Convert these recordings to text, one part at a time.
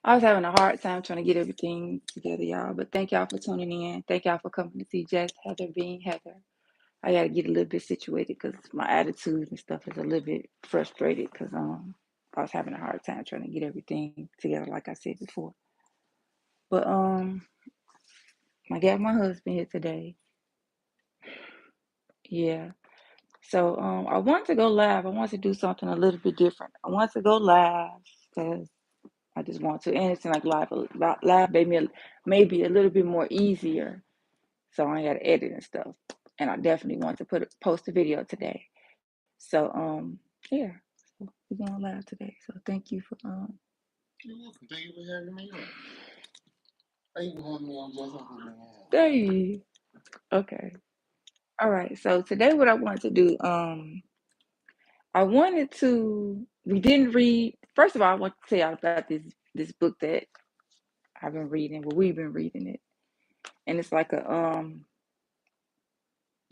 I was having a hard time trying to get everything together, y'all. But thank y'all for tuning in. Thank y'all for coming to see JusHeather BeingHeather. I got to get a little bit situated because my attitude and stuff is a little bit frustrated because I was having a hard time trying to get everything together, like I said before. But I got my husband here today. Yeah. So I want to go live. I want to do something a little bit different. I want to go live because I just want to, and it's like live maybe a little bit more easier. So I got to edit and stuff. And I definitely want to post a video today. So yeah, so we're going live today. So thank you for You're welcome. Thank you for having me on. Thank you for having me on JusHeather. There you. Okay. All right. So today what I want to do, we didn't read, first of all, I want to tell y'all about this book that I've been reading. Well, we've been reading it. And it's like a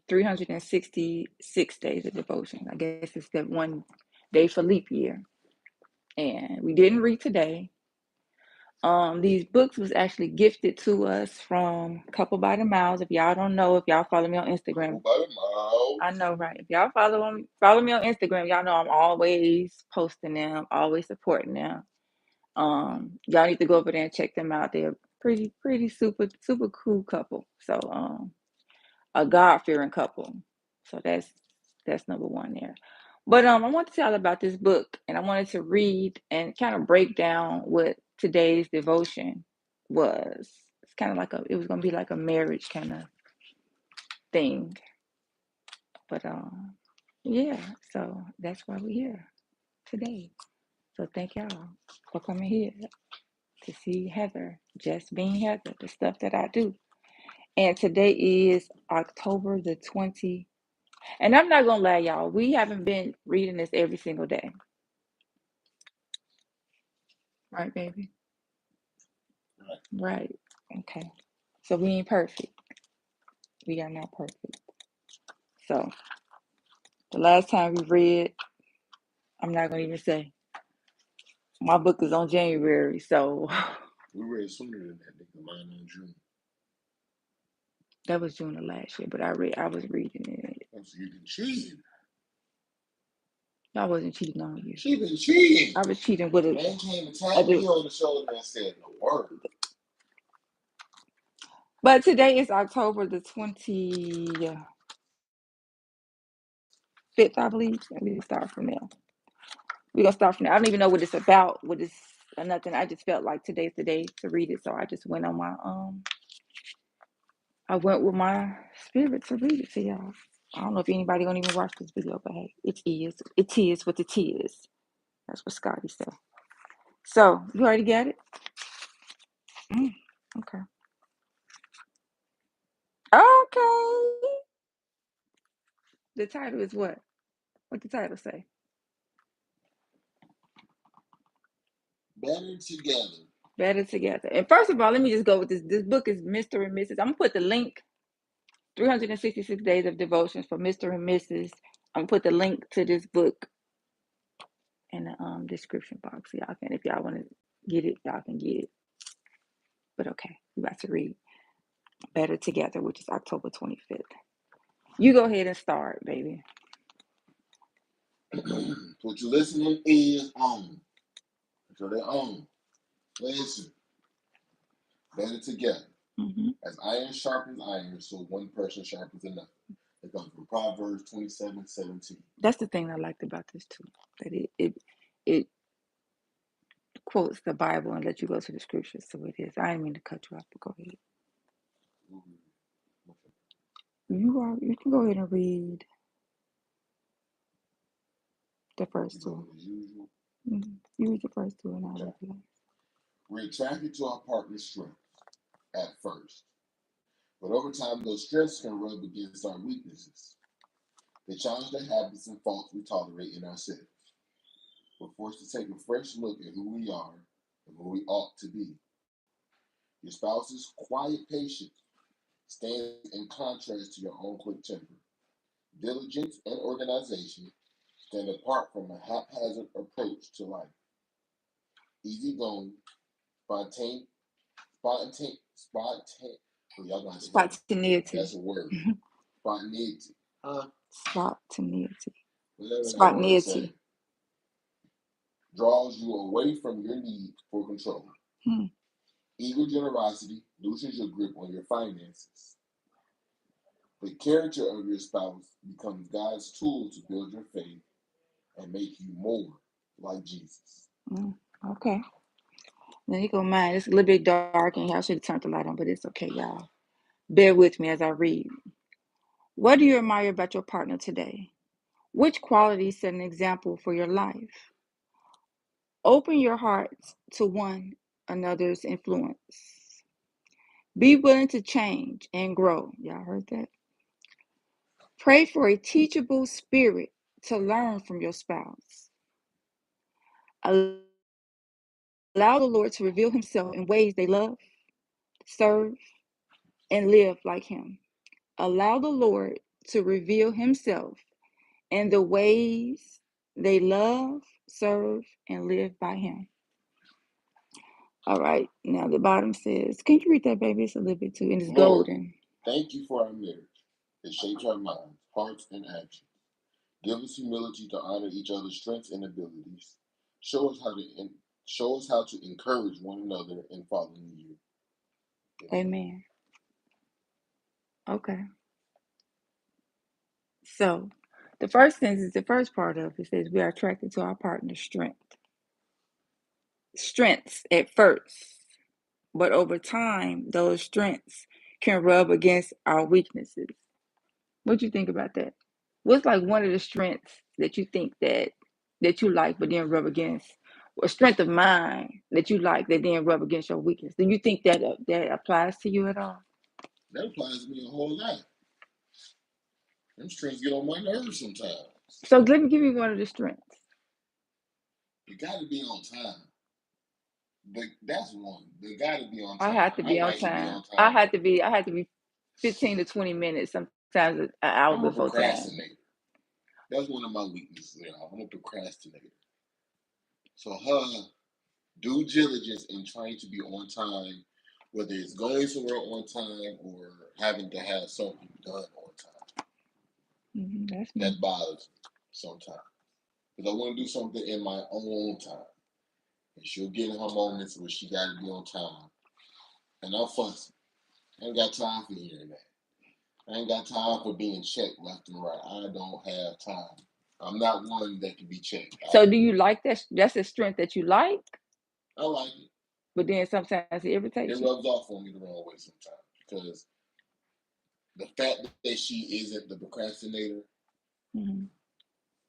366 days of devotion. I guess it's that one day for leap year. And we didn't read today. These books was actually gifted to us from Couple by the Miles. If y'all don't know, if y'all follow me on Instagram, I know, right? If y'all follow me on Instagram, y'all know I'm always posting them, always supporting them. Y'all need to go over there and check them out. They're pretty super cool couple. So a God-fearing couple. So that's number one there. But I want to tell you about this book, and I wanted to read and kind of break down what today's devotion was. It's kind of it was gonna be like a marriage kind of thing. But yeah, so that's why we're here today. So thank y'all for coming here to see Heather, just being Heather, the stuff that I do. And today is October the 20th. And I'm not gonna lie, y'all, we haven't been reading this every single day. Right, baby? Right. Okay. So we ain't perfect. We are not perfect. So the last time we read, I'm not gonna even say. My book is on January, so we read sooner than that, nigga. Mine in June. That was June of last year, but I was reading it. Oh, so you been cheating. I wasn't cheating on you. She been cheating. I was cheating with it. Man came and tapped me on the shoulder and said the word. But today is October the 25th, I believe. We start from there. We're gonna start from there. I don't even know what it's about, what it's or nothing. I just felt like today's the day to read it. So I just went on my I went with my spirit to read it to y'all. I don't know if anybody gonna even watch this video, but hey, it is what it is. That's what Scotty said. So you already got it? Okay. Okay. The title is what? What the title say? Better Together. Better Together. And first of all, let me just go with this. This book is Mr. and Mrs. I'm gonna put the link. 366 Days of Devotions for Mr. and Mrs. I'm gonna put the link to this book in the description box. So y'all can, if y'all want to get it, y'all can get it. But okay, we're about to read Better Together, which is October 25th. You go ahead and start, baby. Put your listening ears on. So they're on. Listen. Better together. Mm-hmm. As iron sharpens iron, so one person sharpens another. It comes from Proverbs 27:17. That's the thing I liked about this too. That it quotes the Bible and let you go to the scriptures. So it is. I didn't mean to cut you off, but go ahead. You can go ahead and read the first two. As usual. Mm-hmm. You read the first two and I'll read the last. We're attracted to our partner's strengths at first, but over time those strengths can rub against our weaknesses. They challenge the habits and faults we tolerate in ourselves. We're forced to take a fresh look at who we are and who we ought to be. Your spouse's quiet patience stands in contrast to your own quick temper. Diligence and organization stand apart from a haphazard approach to life. Easygoing, Spontaneity. Spontaneity. Well, y'all gonna spell it. Spontaneity. That's a word. Spontaneity. Huh? Spontaneity. Whatever that word say. Spontaneity. Draws you away from your need for control. Eager generosity loosens your grip on your finances. The character of your spouse becomes God's tool to build your faith and make you more like Jesus. Okay. Now you go mine. It's a little bit dark in here. I should have turned the light on, but it's okay, y'all. Bear with me as I read. What do you admire about your partner today? Which qualities set an example for your life? Open your hearts to one another's influence. Be willing to change and grow. Y'all heard that? Pray for a teachable spirit to learn from your spouse. Allow the Lord to reveal himself in ways they love, serve, and live like him. Allow the Lord to reveal himself in the ways they love, serve, and live by him. All right, now the bottom says, can you read that, baby? It's a little bit too, and it's Lord, golden. thank you for our marriage. It shapes our minds, hearts, and actions. Give us humility to honor each other's strengths and abilities. Show us how to encourage one another in following you. Amen. Okay. So the first sentence is the first part of it. Says we are attracted to our partner's strengths at first, but over time those strengths can rub against our weaknesses. What do you think about that? What's like one of the strengths that you think that you like but then rub against, a strength of mine that you like that then rub against your weakness? Do you think that that applies to you at all? That applies to me a whole lot. Them strengths get on my nerves sometimes. So let me give you one of the strengths. You got to be on time. That's one. They got to be on time. I have to be on time. I had to be 15 to 20 minutes, sometimes an hour I'm a before time. procrastinator. That's one of my weaknesses. I'm a procrastinator. So her due diligence in trying to be on time, whether it's going somewhere on time or having to have something done on time, that bothers me sometimes. Because I want to do something in my own time. And she'll get in her moments where she got to be on time. And I'm fussing. I ain't got time for hearing that. I ain't got time for being checked left and right. I don't have time. I'm not one that can be checked. So do you like that? That's a strength that you like? I like it. But then sometimes it irritates you. It rubs off on me the wrong way sometimes. Because the fact that she isn't the procrastinator,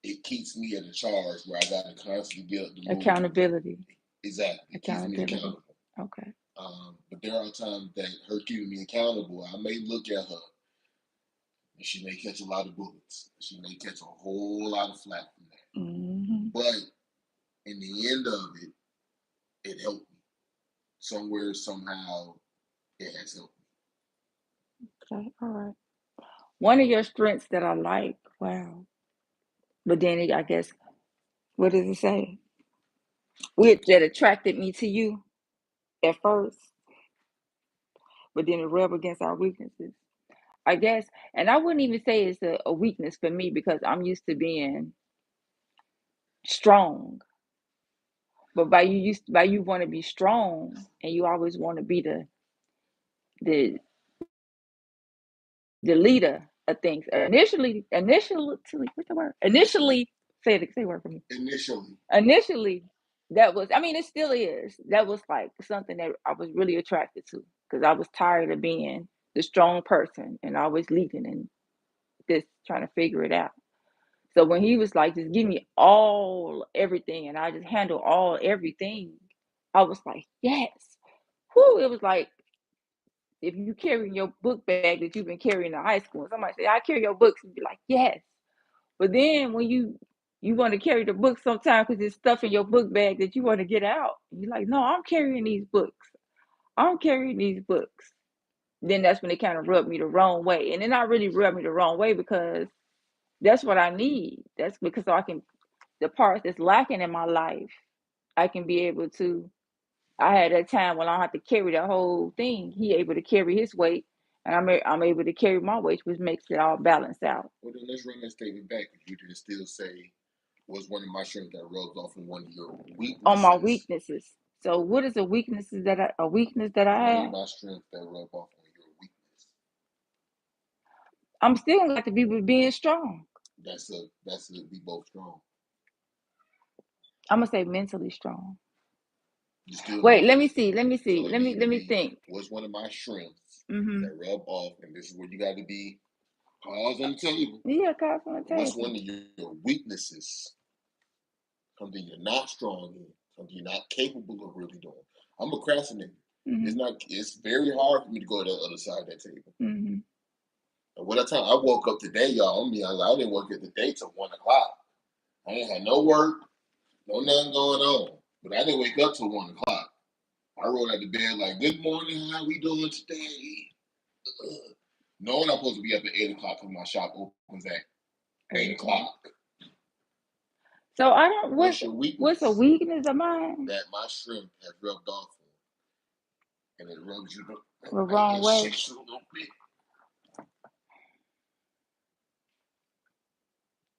it keeps me in the charge where I got to constantly get up the move. Accountability. Exactly. It keeps me accountable. Okay. But there are times that her keeping me accountable, I may look at her and she may catch a lot of bullets. She may catch a whole lot of flack from that. But in the end of it, it helped me. Somewhere, somehow, it has helped me. Okay, all right. One of your strengths that I like, wow. But then I guess, what does it say? That attracted me to you at first, but then it rubbed against our weaknesses. I guess, and I wouldn't even say it's a weakness for me because I'm used to being strong. But by you want to be strong and you always want to be the leader of things. Initially, what's the word? Initially, say a word for me. Initially, that was, I mean, it still is. That was like something that I was really attracted to because I was tired of being the strong person and always leading and just trying to figure it out. So when he was like, just give me everything, and I just handle everything, I was like, yes. Whoo, it was like if you carry your book bag that you've been carrying in high school, and somebody say, I carry your books, and be like, yes. But then when you want to carry the books sometimes because there's stuff in your book bag that you want to get out, you're like, no, I'm carrying these books. I'm carrying these books. Then that's when it kind of rubbed me the wrong way. And then not really rubbed me the wrong way because that's what I need. That's because the parts that's lacking in my life, I can be able to I had that time when I don't have to carry the whole thing. He able to carry his weight, and I'm able to carry my weight, which makes it all balance out. Well, then let's run that statement back. You can still say, was one of my strengths that rubs off on one of your weaknesses? On my weaknesses. So what is a weakness that I One have? of my strengths that rub off on your weakness. I'm still gonna have to be with being strong. That's be both strong. I'm gonna say mentally strong. You still Wait, let me see. Let me think. What's one of my strengths Mm-hmm. that rub off, and this is where you got to be cards on the table. Yeah, cards on the table. What's one of your weaknesses? Something you're not strong in, something you're not capable of really doing. I'm a procrastinator. Mm-hmm. It's very hard for me to go to the other side of that table. Mm-hmm. And what time I woke up today, y'all, I didn't wake up today till 1 o'clock. I ain't had no work, no nothing going on. But I didn't wake up till 1 o'clock. I rolled out of bed like, good morning, how we doing today? Knowing I'm supposed to be up at 8 o'clock because my shop opens at 8 o'clock. So I don't. What's your weakness? What's a weakness of mine? That my strength has rubbed off on, and it rubs you the wrong way. A little bit.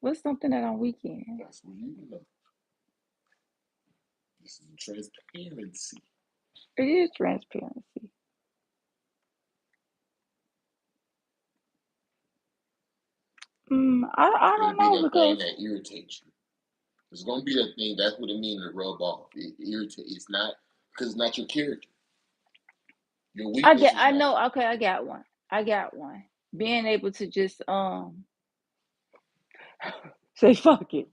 What's something that I'm weak in? That's what you know. This is transparency. It is transparency. I don't know, because thing that irritates you. It's gonna be that thing. That's what it means to rub off. It irritates. It's not because it's not your character. Your weakness. I know. Okay, I got one. Being able to just say fuck it.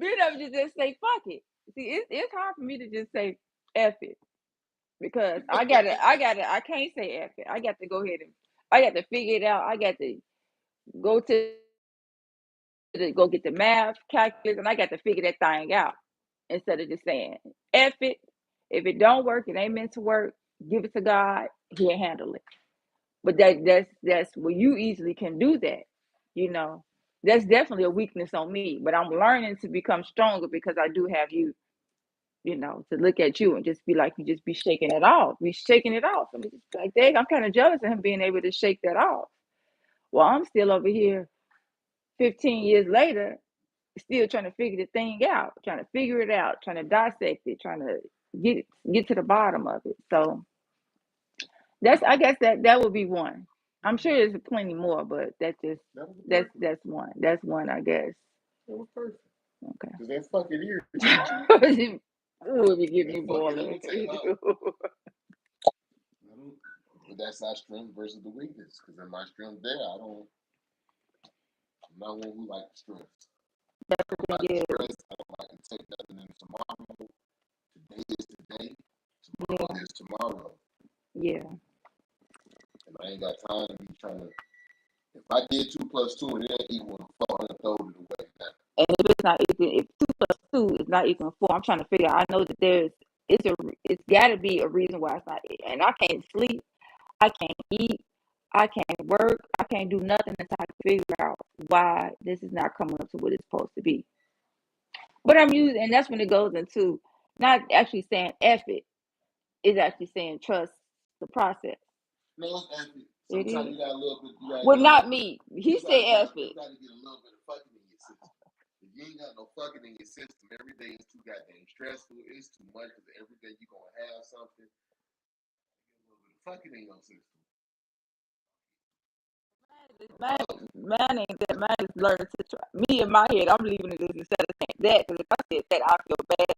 Being able to just say fuck it. See, it's hard for me to just say F it, because I can't say F it. I got to go ahead and I got to figure it out. I got to go go get the math calculus, and I got to figure that thing out instead of just saying F it. If it don't work, it ain't meant to work. Give it to God. He'll handle it. But that's where you easily can do that. You know, that's definitely a weakness on me. But I'm learning to become stronger, because I do have you. You know, to look at you and just be like, you just be shaking it off. Be shaking it off. I mean, just like, dang, I'm kind of jealous of him being able to shake that off. Well, I'm still over here 15 years later, still trying to figure the thing out, trying to figure it out, trying to dissect it, trying to get to the bottom of it. So I guess that would be one. I'm sure there's plenty more, but that's one. That's one, I guess. That was perfect. Okay. Because that fucking irritates. Ooh, you get me boiling. But that's our strength versus the weakness. Because in my strength there, I'm not one who likes stress. That's the thing. Stress. I don't like to take nothing into tomorrow. Today is today. Tomorrow is tomorrow. Yeah. And I ain't got time to be trying to. If I did 2 plus 2 and it ain't equal 4, I'm gonna throw it away now. And if it's not equal, if 2 plus 2 is not equal 4, I'm trying to figure out. I know that it's got to be a reason why it's not. And I can't sleep. I can't eat. I can't work. I can't do nothing until I figure out why this is not coming up to what it's supposed to be. But I'm using, and that's when it goes into not actually saying F it. It's actually saying trust the process. No, it's F it. Sometimes you got a little bit. Well, not me. He said F it. You got to get a little bit of fucking in your system. If you ain't got no fucking in your system, every day is too goddamn stressful. It's too much because every day you're going to have something. Get a little bit of fucking in your system. Man ain't that. Man is learning to try. Me in my head, I'm leaving it instead of saying that, because if I said that, I feel bad.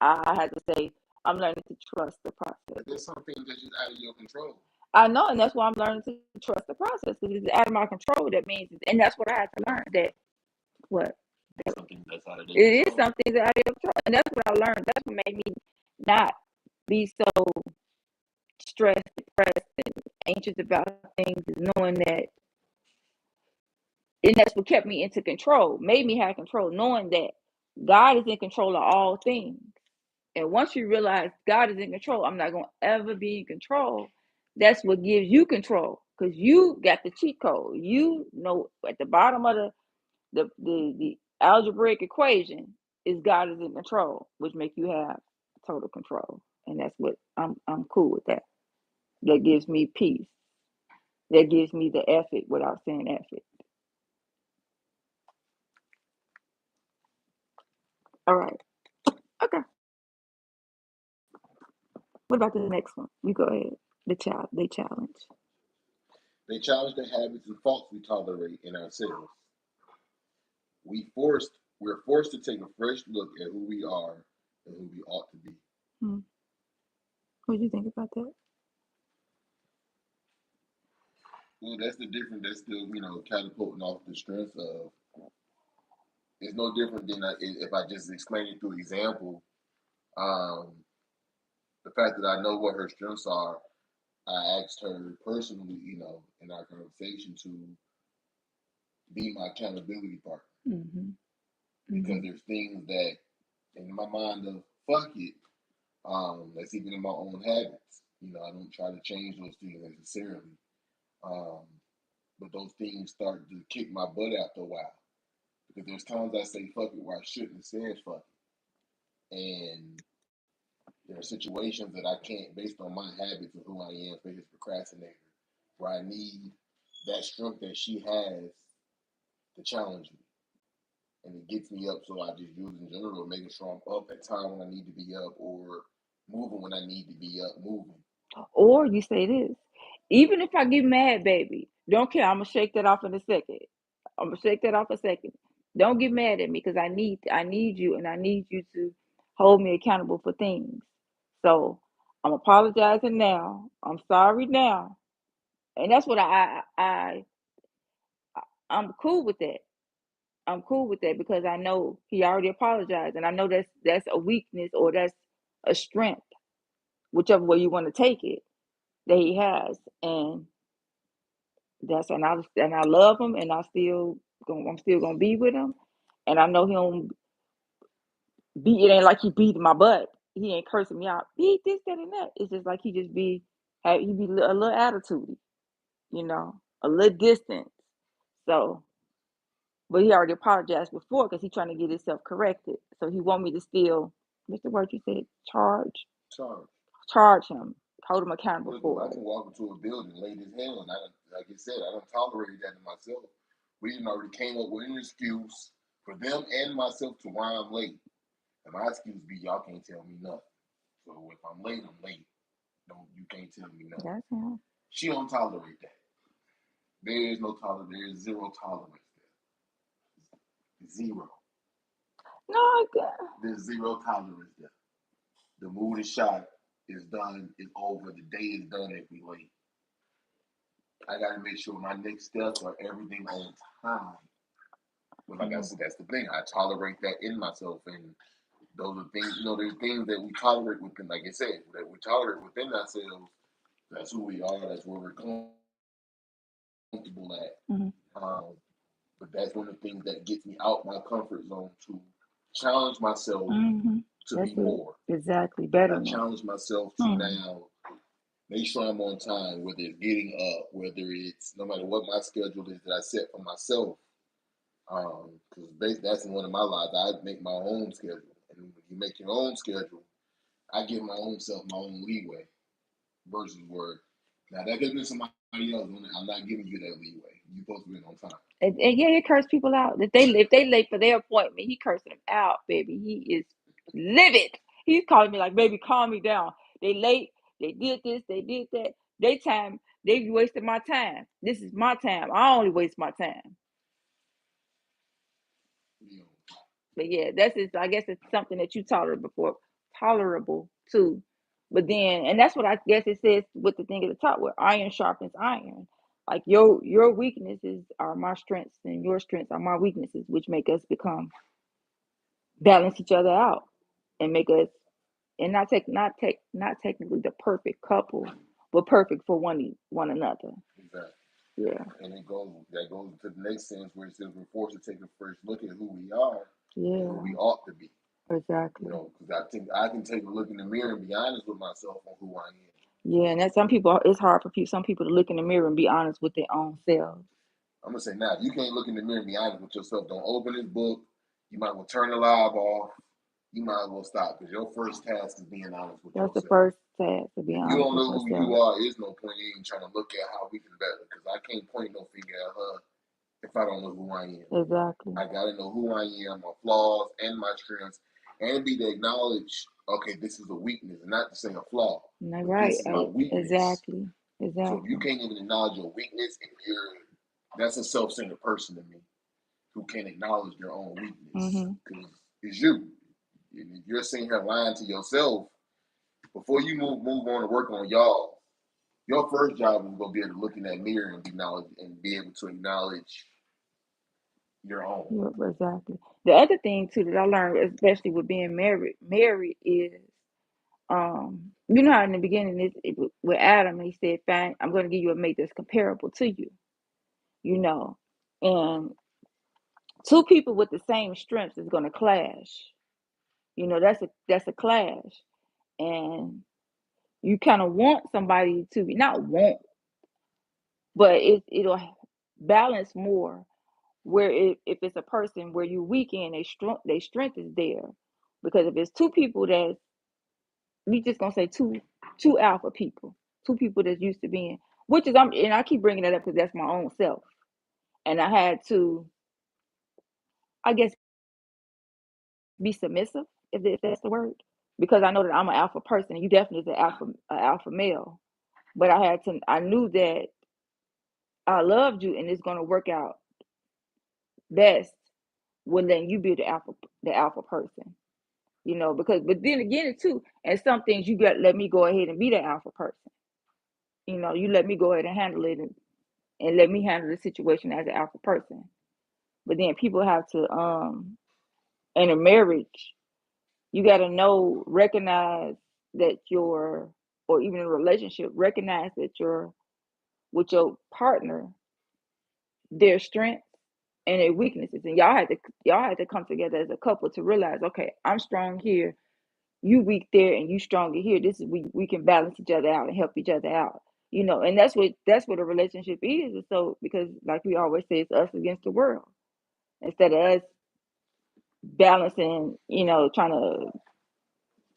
I had to say I'm learning to trust the process. There's some things that's just out of your control. I know, and that's why I'm learning to trust the process, because it's out of my control. That means, and that's what I had to learn. That what? Something that's out of their it control. Is something that's out of your control, and that's what I learned. That's what made me not be so stressed, depressed, and anxious about things, is knowing that. And that's what kept me into control, made me have control, knowing that God is in control of all things. And once you realize God is in control, I'm not going to ever be in control. That's what gives you control, because you got the cheat code. You know, at the bottom of the algebraic equation, is God is in control, which make you have total control. And that's what I'm cool with that. That gives me peace. That gives me the effort without saying effort. All right. Okay. What about the next one? You go ahead. They challenge. They challenge the habits and faults we tolerate in ourselves. We're forced to take a fresh look at who we are and who we ought to be. Hmm. What do you think about that? Well, that's the difference. That's still, catapulting off the strength of. It's no different than if I just explain it through example. Um, the fact that I know what her strengths are, I asked her personally, in our conversation to be my accountability partner. Mm-hmm. Because there's things that in my mind of fuck it, that's even in my own habits. I don't try to change those things necessarily. Um, but those things start to kick my butt after a while. Because there's times I say fuck it where I shouldn't have said fuck it. And there are situations that I can't, based on my habits of who I am, biggest procrastinator, where I need that strength that she has to challenge me. And it gets me up, so I just use it in general, making sure I'm up at time when I need to be up, or moving when I need to be up, moving. Or you say this, even if I get mad, baby, don't care. I'm gonna shake that off in a second. I'm gonna shake that off a second. Don't get mad at me because I need you and I need you to hold me accountable for things. So I'm apologizing now. I'm sorry now, and that's what I'm cool with that. I'm cool with that because I know he already apologized, and I know that's a weakness or that's a strength, whichever way you want to take it, that he has, and I love him, and I'm still gonna be with him, and I know he don't beat. It ain't like he beat my butt. He ain't cursing me out. Beat this, that, and that. It's just like he be a little attitude, a little distance. So, but he already apologized before because he trying to get himself corrected. So he want me to still, what's the word you said? Charge. Charge him, hold him accountable Look, I for it. can walk into a building, laid his hand, and like I said, I don't tolerate that in myself. We didn't already came up with an excuse for them and myself to why I'm late. And my excuse be y'all can't tell me nothing. So if I'm late, I'm late. No, you can't tell me nothing. That's him. She don't tolerate that. There is no tolerance. There is zero tolerance there. Zero. No, There's zero tolerance there. The mood is shot. It's done. It's over. The day is done if we late. I got to make sure my next steps are everything on time. But like I said, that's the thing. I tolerate that in myself, and those are things. There's things that we tolerate within. Like I said, that we tolerate within ourselves. That's who we are. That's where we're comfortable at. mm-hmm. But that's one of the things that gets me out my comfort zone to challenge myself Mm-hmm. to That's be it. more. Exactly. And I Betterment. challenge myself to now make sure I'm on time, whether it's getting up, whether it's no matter what my schedule is that I set for myself. Because that's in one of my lives. I make my own schedule. And when you make your own schedule, I give my own self my own leeway versus where now that could be somebody else. I'm not giving you that leeway. You're supposed to be on time. And yeah, he curse people out. If they late for their appointment, he cursing them out, baby. He is livid. He's calling me like, baby, calm me down. They late. They did this. They did that. They time. They wasted my time. This is my time. I only waste my time. You know, But yeah, that's just, I guess it's something that you tolerable too. But then, and that's what I guess it says with the thing at the top, where iron sharpens iron. Like your weaknesses are my strengths, and your strengths are my weaknesses, which make us become balance each other out, and make us, and not technically the perfect couple, but perfect for one another. exactly. Yeah, And that goes to the next sentence where it says we're forced to take a first look at who we are and who yeah, we ought to be. exactly. Because I think I can take a look in the mirror and be honest with myself on who I am. Yeah, and that some people, it's hard for some people to look in the mirror and be honest with their own selves. I'm gonna say now, if you can't look in the mirror and be honest with yourself, don't open this book. You might well turn the live off. You might as well stop because your first task is being honest with That's the yourself. first task, to be If you honest don't with know who yourself. you are, there's no point in even trying to look at how we can better because I can't point no finger at her if I don't know who I am. Exactly. I gotta know who I am, my flaws and my strengths, and be to acknowledge, okay, this is a weakness, and not to say a flaw, No, but right. this is my weakness. Exactly. So if you Exactly. can't even acknowledge your weakness, that's a self-centered person to me who can't acknowledge their own weakness because it's you. And if you're sitting here lying to yourself, before you move on to work on y'all, your first job is gonna be able to look in that mirror and be able to acknowledge your own. Yep, exactly. The other thing too that I learned, especially with being married is, you know how in the beginning with Adam, he said, "Fine, I'm going to give you a mate that's comparable to you." You know, and two people with the same strengths is going to clash. You know, that's a clash, and you kind of want somebody to be not want, but it'll balance more where if it's a person where you weak in, they strength is there, because if it's two people that we just gonna say two alpha people, two people that's used to being, which is and I keep bringing that up because that's my own self, and I had to, I guess, be submissive if that's the word, because I know that I'm an alpha person. You definitely is an alpha male, but I knew that I loved you and it's gonna work out best when letting you be the alpha person. You know, because but then again too, and some things you got let me go ahead and be the alpha person. You know, you let me go ahead and handle it, and let me handle the situation as an alpha person. But then people have to in a marriage, you gotta know, recognize that or even in a relationship, recognize that you're with your partner, their strengths and their weaknesses. And y'all had to come together as a couple to realize, okay, I'm strong here, you weak there, and you stronger here. This is we can balance each other out and help each other out. You know, and that's what a relationship is. And so because like we always say, it's us against the world. Instead of us balancing, trying to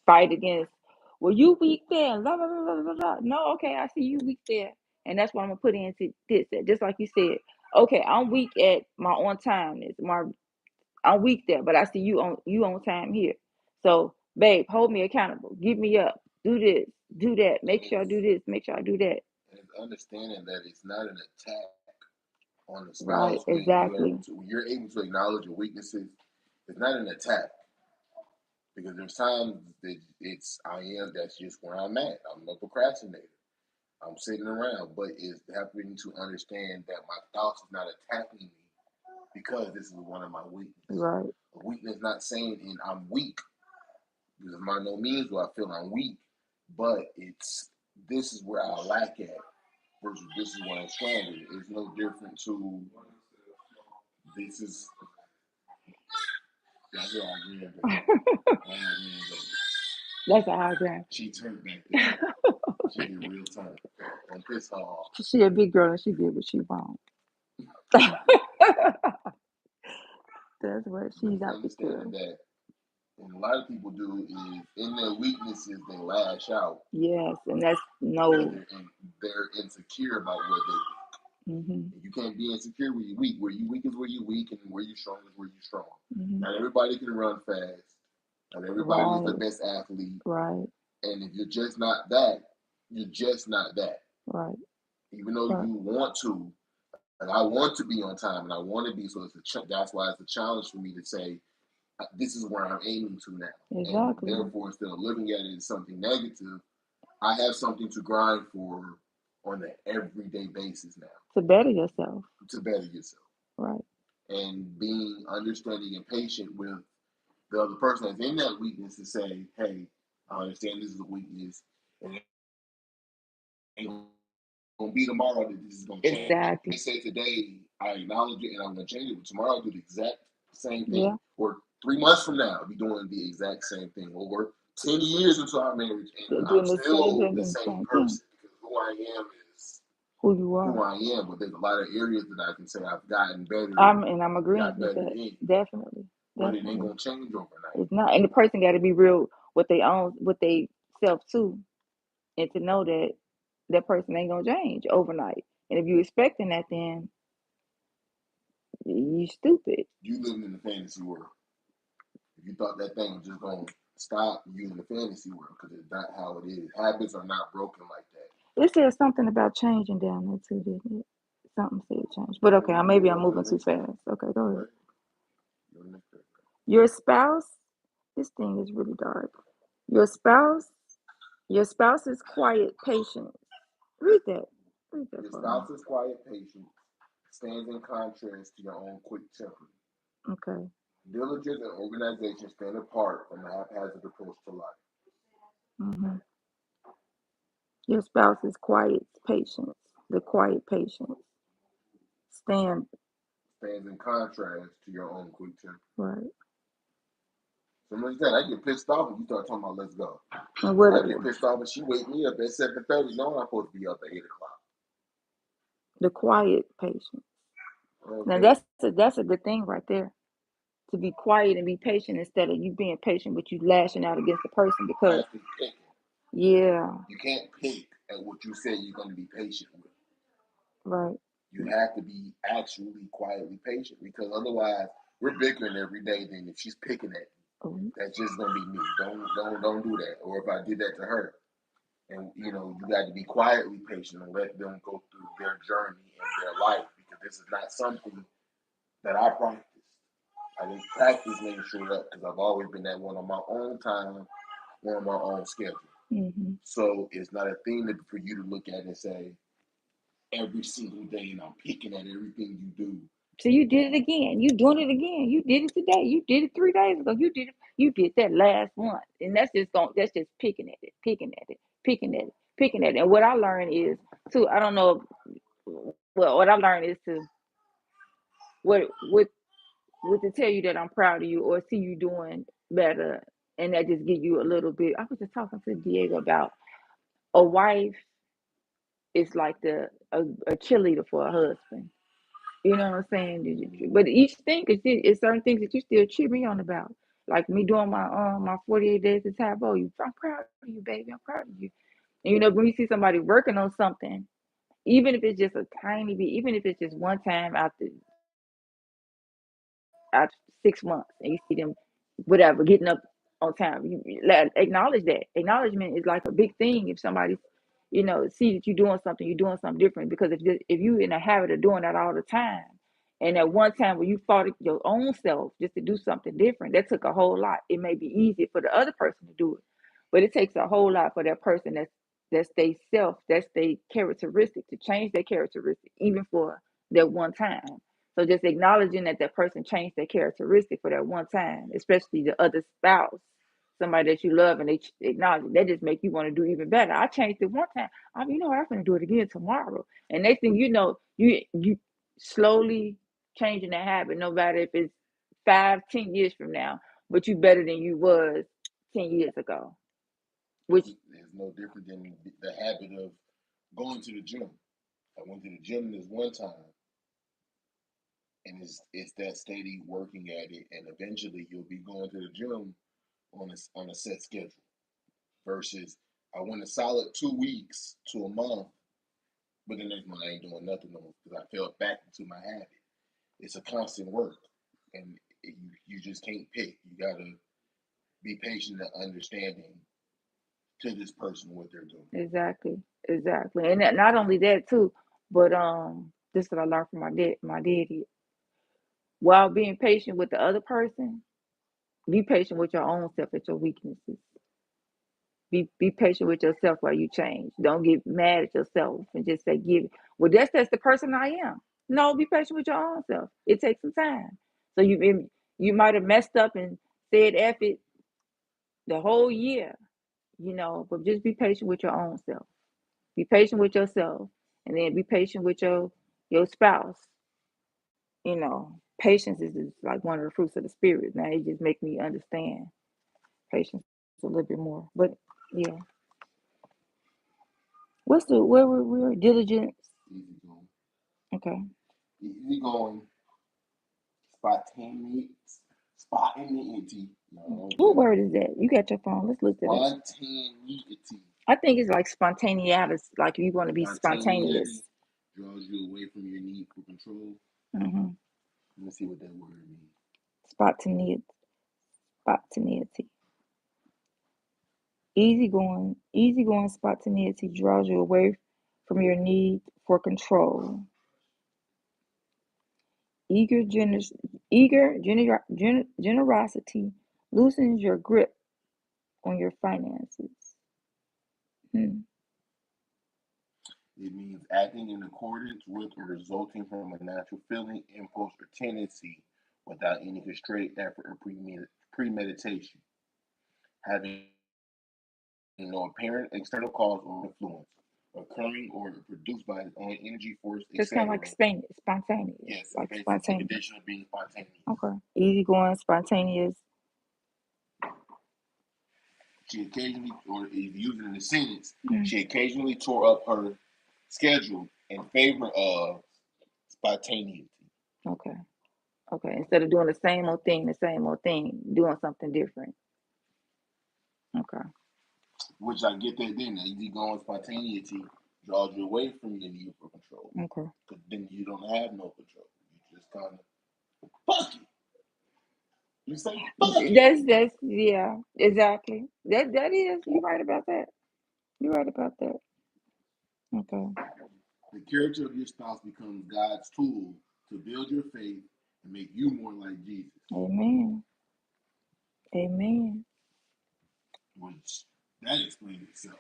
fight against, well, you weak there, blah blah blah blah blah blah. No, okay, I see you weak there. And that's what I'm gonna put into this. Just like you said, okay, I'm weak at my on time. I'm weak there, but I see you on time here. So, babe, hold me accountable. Give me up. Do this. Do that. And Make sure I do this. Make sure I do that. it's understanding that it's not an attack on the Right. spouse Exactly. when you're able to acknowledge your weaknesses. It's not an attack because there's times that that's just where I'm at. I'm a procrastinator. I'm sitting around, but it's helping to understand that my thoughts is not attacking me because this is one of my weaknesses. Right. A weakness not saying I'm weak because by no means do I feel I'm weak, but it's this is where I lack at versus this is where I'm stronger. It's no different to this is that's what I agree with. That's a high ground. She turned back there. She get real time. Don't piss her off. She a big girl and she did what she want. That's what But she's it's out to understanding do. that and a lot of people do is in their weaknesses they lash out Yes, and that's where no. they're insecure about where they're Hmm. weak. You can't be insecure where you're weak. Where you weak is where you're weak, and where you're strong is where you're strong. Hmm. Not everybody can run fast. Not everybody is the Right. best athlete. Right. And if you're just not that, you're just not that. Right. Even though Right. you want to, and I want to be on time, and I want to be, so that's why it's a challenge for me to say this is where I'm aiming to now, and Exactly. therefore instead of looking at it as something negative, I have something to grind for on an everyday basis now To better yourself. to better yourself Right. and being understanding and patient with the other person that's in that weakness to say, hey, I understand this is a weakness, and it ain't gonna be tomorrow that this is gonna change. They Exactly. say today I acknowledge it and I'm gonna change it, but tomorrow I'll do the exact same thing. Yeah. Or 3 months from now, I'll be doing the exact same thing. Or we're 10 years into our marriage and They're I'm doing the same still thing, the doing the same same thing. person because who I am is Who you who are. I am. But there's a lot of areas that I can say I've gotten better I'm agreeing got with better that. in. Definitely. but it ain't Definitely. gonna change overnight. It's not. And the person got to be real with they own, with they self too, and to know that that person ain't gonna change overnight. And if you expecting that, then you stupid. You living in the fantasy world. If you thought that thing was just gonna stop, you in the fantasy world because it's not how it is. Habits are not broken like that. It said something about changing down there too, didn't it? Something said change. But okay, maybe I'm moving too fast. Okay, go ahead. Right? You're in the Your spouse, this thing is really dark. Your spouse, your spouse's quiet patience. Read that. Read that Your for me. spouse's quiet patience stands in contrast to your own quick temper. Okay. Diligence and organization stand apart from a haphazard approach to life. hmm Your spouse's quiet patience. The quiet patience. Stand Stands in contrast to your own quick temper. right. So like that, I get pissed off when you start talking about let's go. And what I get pissed off when she wake me up at 7:30. No, I'm supposed to be up at 8 o'clock. the quiet patience. Now Okay, that's a good thing right there. To be quiet and be patient instead of you being patient, but you lashing out against the person because actually picking. yeah, You can't pick at what you say you're going to be patient with. right. You have to be actually quietly patient because otherwise we're bickering every day. Then if she's picking at me, Mhm. that's just gonna be me. Don't do that. Or if I did that to her, and you know, you got to be quietly patient and let them go through their journey and their life because this is not something that I practice. I didn't practice making sure up because I've always been that one on my own time, one on my own schedule. Mhm. So it's not a thing that for you to look at and say every single day, and I'm picking at everything you do. So you did it again. You doing it again. You did it today. You did it 3 days ago. You did it. You did that last month, and that's just going. That's just picking at it, picking at it, picking at it, picking at it. And what I learned is too. I don't know. Well, what I learned is to what with to tell you that I'm proud of you or see you doing better, and that just give you a little bit. I was just talking to Diego about a wife is like a cheerleader for a husband. You know what I'm saying? But each thing is certain things that you still cheer me on about. Like me doing my 48 days of Tabo. I'm proud of you, baby. I'm proud of you. And when you see somebody working on something, even if it's just a tiny bit, even if it's just one time after 6 months, and you see them, whatever, getting up on time. You acknowledge that. Acknowledgement is like a big thing. If somebody, see that you're doing something different. Because if you in a habit of doing that all the time, and at one time where you fought your own self just to do something different, that took a whole lot. It may be easy for the other person to do it, but it takes a whole lot for that person that's they self, that's they characteristic to change their characteristic, even for that one time. So just acknowledging that that person changed their characteristic for that one time, especially the other spouse, somebody that you love, and they acknowledge it, that just make you want to do even better. I changed it one time. I'm gonna do it again tomorrow. And next thing you know, you slowly changing the habit, no matter if it's 5, 10 years from now, but you better than you was 10 years ago. Which It's no different than the habit of going to the gym. I went to the gym this one time, and it's that steady working at it, and eventually you'll be going to the gym on a set schedule. Versus I went a solid 2 weeks to a month, but the next month I ain't doing nothing no more because I fell back into my habit. It's a constant work, and you just can't pick. You gotta be patient and understanding to this person what they're doing. exactly, exactly, and not only that too, but this is what I learned from my daddy. While being patient with the other person, be patient with your own self at your weaknesses. Be patient with yourself while you change. Don't get mad at yourself and just say, "Give it." Well, that's the person I am. No, be patient with your own self. It takes some time. So you might have messed up and said "F it" the whole year, but just be patient with your own self. Be patient with yourself, and then be patient with your spouse. Patience is like one of the fruits of the spirit. Now it just make me understand patience a little bit more. But yeah, what's the where we're diligence? Easy going, Okay. easy going, spontaneous, Spontaneity. No, What word is that? You got your phone. Let's look at it. Spontaneity. I think it's like spontaneous, like you want to be spontaneous. Draws you away from your need for control. Mm-hmm. Let me see what that word means. Spontaneity. Easygoing spontaneity draws you away from your need for control. Generosity loosens your grip on your finances. It means acting in accordance with or resulting from a natural feeling, impulse, or tendency without any constraint, effort, or premeditation. Having no apparent external cause or influence. Occurring or produced by its own energy, force, It's kind of like spontaneous. Yes, like basic spontaneous. definition of being spontaneous. Okay. Easygoing, spontaneous. She occasionally, or if you use it in a sentence, she occasionally tore up her schedule in favor of spontaneity. Okay. Okay. Instead of doing the same old thing, doing something different. Okay. Which I get that then. Easygoing spontaneity draws you away from your need for control. Okay. Because then you don't have no control. You just kind of fuck it. You say fuck it. That's yeah, exactly. That is, you're right about that. You're right about that. Okay. The character of your spouse becomes God's tool to build your faith and make you more like Jesus. Amen. Amen. Which that explains itself.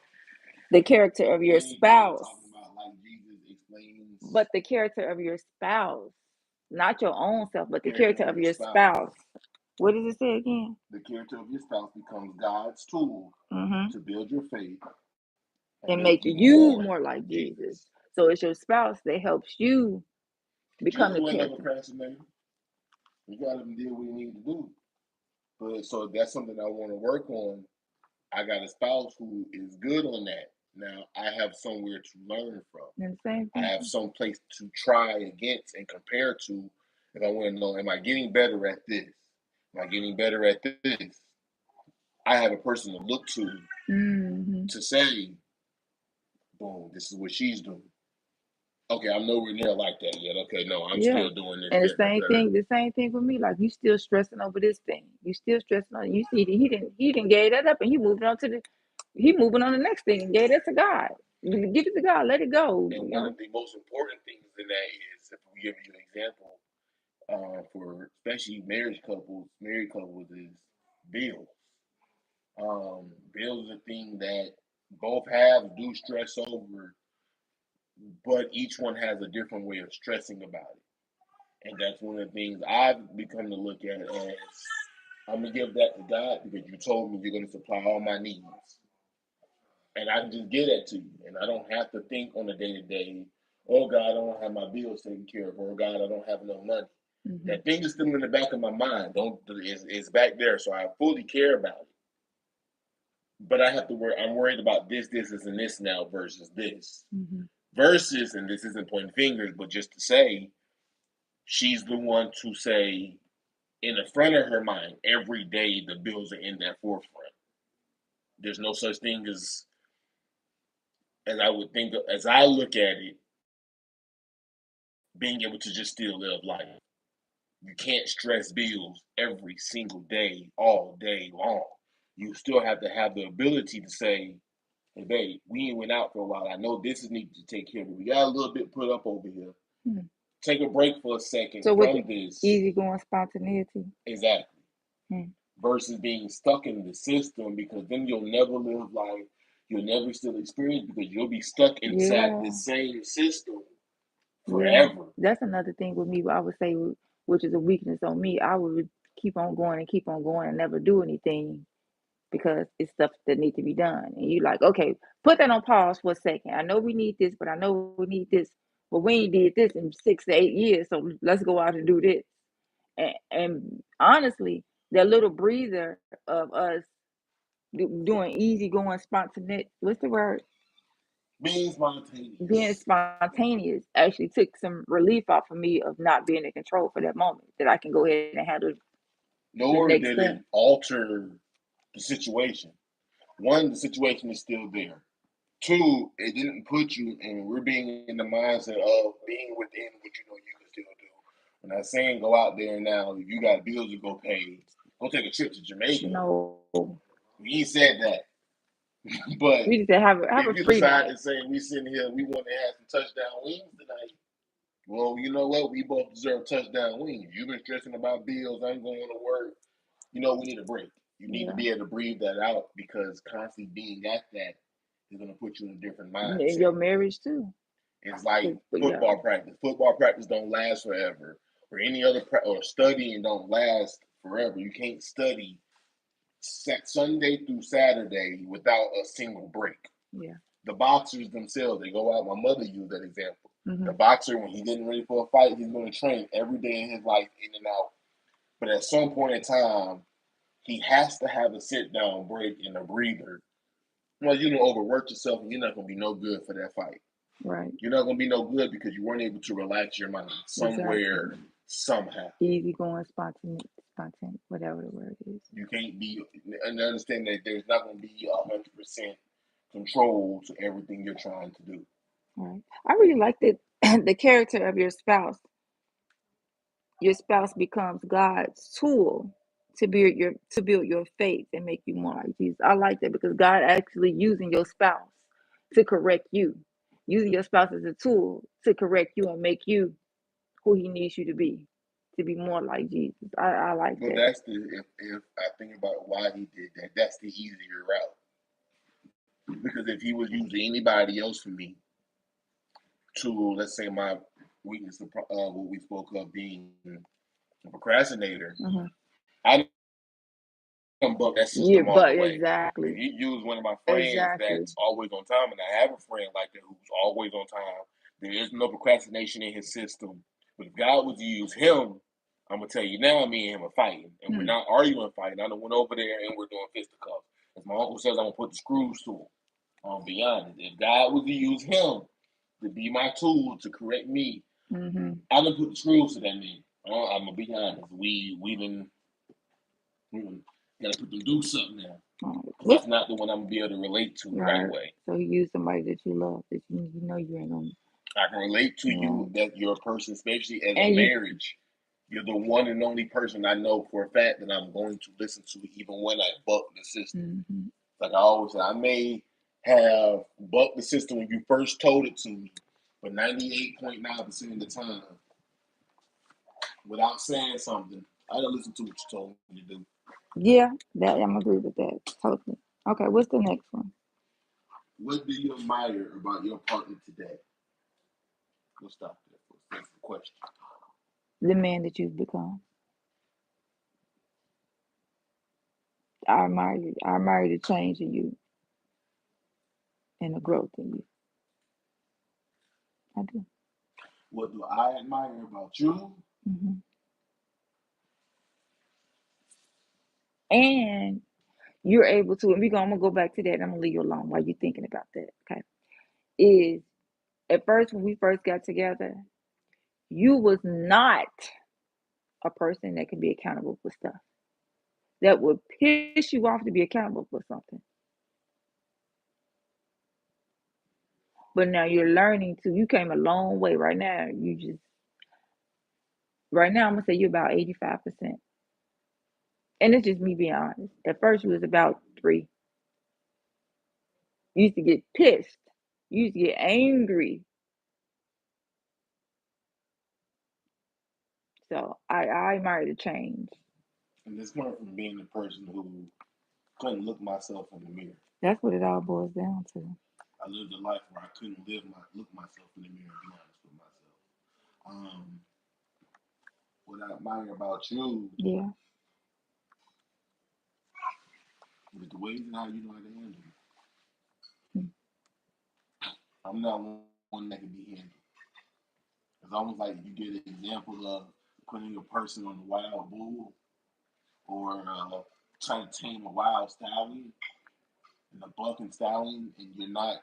The character of your spouse. Talking about like Jesus explains. But the character of your spouse, not your own self, but the character of your spouse. What does it say again? The character of your spouse becomes God's tool to build your faith and make you more like Jesus. So it's your spouse that helps you become the character. You got to do what you need to do. But so that's something I want to work on. I got a spouse who is good on that. Now I have somewhere to learn from. I have some place to try against and compare to. If I want to know, am I getting better at this? Am I getting better at this? I have a person to look to say, boom, this is what she's doing. Okay, I'm nowhere near like that yet. Okay, no, I'm still doing this. And the same thing for me. Like, you still stressing over this thing. You still stressing on. You see, he didn't gave that up, and he moving on the next thing and gave that to God. Give it to God. Let it go. And one of the most important things in that is, if we give you an example, for especially married couples, is bills. Bills is a thing that both do stress over, but each one has a different way of stressing about it. And that's one of the things I've become to look at as, I'm going to give that to God because you told me you're going to supply all my needs. And I can just give that to you. And I don't have to think on a day-to-day, oh, God, I don't have my bills taken care of, or God, I don't have no money. That thing is still in the back of my mind. It's back there, so I fully care about it. But I have to worry. I'm worried about this, and this now versus this. Versus, and this isn't pointing fingers, but just to say, she's the one to say, in the front of her mind, every day the bills are in that forefront. There's no such thing as I would think, as I look at it, being able to just still live life. You can't stress bills every single day, all day long. You still have to have the ability to say, hey, babe, we ain't went out for a while. I know this is needed to take care of. We got a little bit put up over here. Take a break for a second from this. Easygoing spontaneity. Exactly. Versus being stuck in the system, because then you'll never live life. You'll never still experience, because you'll be stuck inside the same system forever. Yeah. That's another thing with me, I would say, which is a weakness on me. I would keep on going and never do anything because it's stuff that needs to be done. And you're like, okay, put that on pause for a second. I know we need this, but I know we need this. But we ain't did this in 6 to 8 years, so let's go out and do this. And honestly, that little breather of us doing easygoing spontaneous, what's the word? Being spontaneous. Being spontaneous actually took some relief off of me of not being in control for that moment, that I can go ahead and handle the Nor next did it step. alter the situation. One, the situation is still there. Two, it didn't put you, and we're being in the mindset of being within what you know you can still do. I'm not saying go out there now. If you got bills to go pay, go take a trip to Jamaica. No, We ain't said that. But we just said have a if you free decide night. to say we sitting here, we want to have some touchdown wings tonight. Well, you know what? We both deserve touchdown wings. You've been stressing about bills. I'm going to work. You know, we need a break. You need to Yeah, be able to breathe that out because constantly being at that is going to put you in a different in mindset. your marriage too. It's like But yeah, football practice. Football practice don't last forever, or any other or studying don't last forever. You can't study Sunday through Saturday without a single break. yeah. The boxers themselves, they go out. My mother used that example. The Mm-hmm. boxer, when he's getting ready for a fight, he's going to train every day in his life, in and out. But at some point in time, he has to have a sit down break and a breather. Well, you don't overwork yourself, and you're not going to be no good for that fight. Right. You're not going to be no good because you weren't able to relax your mind Exactly. somewhere, somehow. Easy going, spontaneous, whatever the word is. You can't be, and understand that there's not going to be 100% control to everything you're trying to do. Right. I really like the the character of your spouse. Your spouse becomes God's tool to build your faith and make you more like Jesus. I like that because God actually using your spouse to correct you, using your spouse as a tool to correct you and make you who He needs you to be more like Jesus. I like But that. that's the if I think about why he did that, that's the easier route. Because if he was using anybody else for me to, let's say, my weakness, what we spoke of being a procrastinator, Mm-hmm. I can buck that Yeah, system all the but way. If exactly, you use one of my friends exactly. that's always on time, and I have a friend like that who's always on time, there is no procrastination in his system. But if God was to use him, I'm gonna tell you now, me and him are fighting, and we're Hmm. not arguing, fighting. I done went over there and we're doing fisticuffs. As my uncle says, I'm gonna put the screws to him. I'll be honest. If God was to use him to be my tool to correct me, Mm-hmm. I done put the screws to that man. I'm gonna be honest. We gotta put them do something now. All right. Because What's that's not the one I'm gonna be able to relate to the right right? way. So he used somebody that you love that you know you ain't gonna. I can relate to Right. you that you're a person, especially as a And you. marriage. You're the one and only person I know for a fact that I'm going to listen to, even when I buck the system. Mm-hmm. Like I always say, I may have bucked the system when you first told it to me, but 98.9% of the time, without saying something, I didn't listen to what you told me to do. Yeah, that I'm agree with that totally. Okay, what's the next one? What do you admire about your partner today? We'll stop there. That's the question. The man that you've become. I admire you. I admire the change in you and the growth in you. I do. What do I admire about you? Hmm. And you're able to. And I'm gonna go back to that. And I'm gonna leave you alone while you're thinking about that. Okay. Is at first when we first got together, you was not a person that can be accountable for stuff. That would piss you off to be accountable for something. But now you're learning to. You came a long way. Right now, you just. Right now, I'm gonna say you're about 85%. And it's just me being honest. At first, you was about 3. You used to get pissed. You used to get angry. So I admire the change. And this coming from being the person who couldn't look myself in the mirror. That's what it all boils down to. I lived a life where I couldn't look myself in the mirror and be honest with myself. What I admire about you Yeah. is the ways and how you know how to handle it. Mm. I'm not one that can be handled. It's almost like you get an example of putting a person on a wild bull or trying to tame a wild stallion and a bucking stallion, and you're not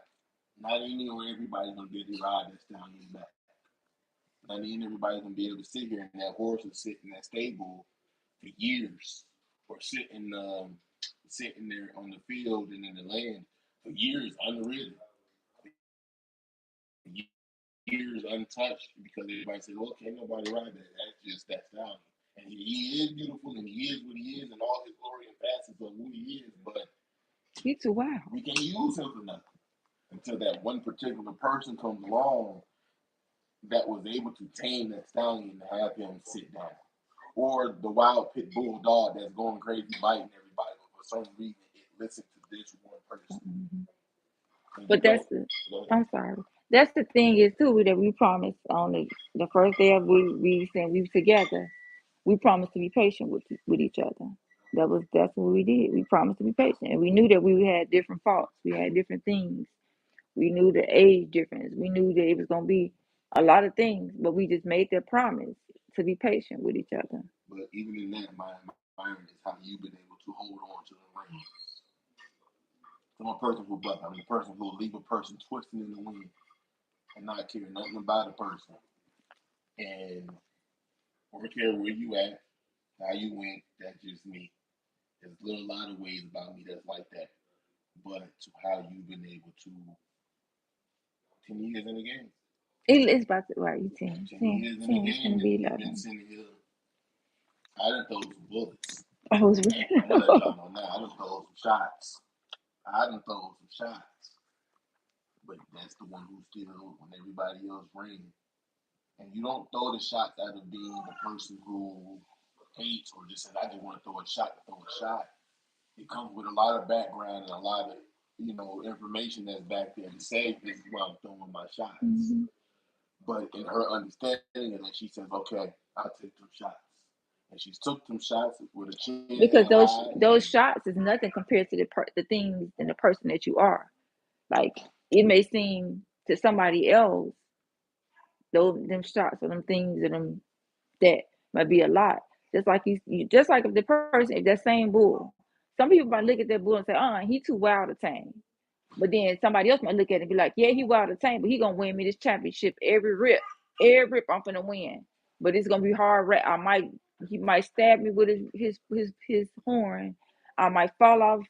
any or everybody's gonna be able to ride that stallion back. Not even everybody's gonna be able to sit here and that horse is sit in that stable for years, or sitting there on the field and in the land for years unridden, years untouched, because everybody said, "Well, can't nobody ride that. That's stallion." And he is beautiful, and he is what he is, and all his glory and facets of who he is. But he's too wild. we can't use him for nothing until that one particular person comes along that was able to tame that stallion and have him sit down. Or the wild pit bull dog that's going crazy biting everybody, but for some reason it listens to this one person. But I'm sorry. That's the thing is too that we promised on the first day of we saying we were together. We promised to be patient with each other. That's what we did. We promised to be patient, and we knew that we had different faults. We had different things. We knew the age difference. We knew that it was gonna be a lot of things, but we just made that promise to be patient with each other. But even in that, my mind is how you've been able to hold on to the ring. I'm a person who buck. I'm the person who will leave a person twisting in the wind and not care nothing about a person. And I don't care where you at, how you went, that's just me. There's a lot of ways about me that's like that. But to how you've been able to 10 years in the game. It's about to right. You 10 10, years in the 10. It's game, gonna and be you've been 11. sitting here. I done throw some bullets. I was ready. I'm gonna let y'all know now. I done throw some shots. But that's the one who still, when everybody else ran. And you don't throw the shots out of being the person who hates or just says, "I just want to throw a shot to throw a shot." It comes with a lot of background and a lot of information that's back there to say this is why I'm throwing my shots. Mm-hmm. But in her understanding of that, she says, "Okay, I'll take them shots." And she's took them shots with a chin Because held high. those shots is nothing compared to the things and the person that you are. Like it may seem to somebody else those them shots or them things and them that might be a lot. Just like just like if the person, if that same bull, some people might look at that bull and say, he too wild to tame. But then somebody else might look at it and be like, yeah, he wild to tame, but he gonna win me this championship every rip I'm gonna win. But it's gonna be hard. He might stab me with his horn. I might fall off,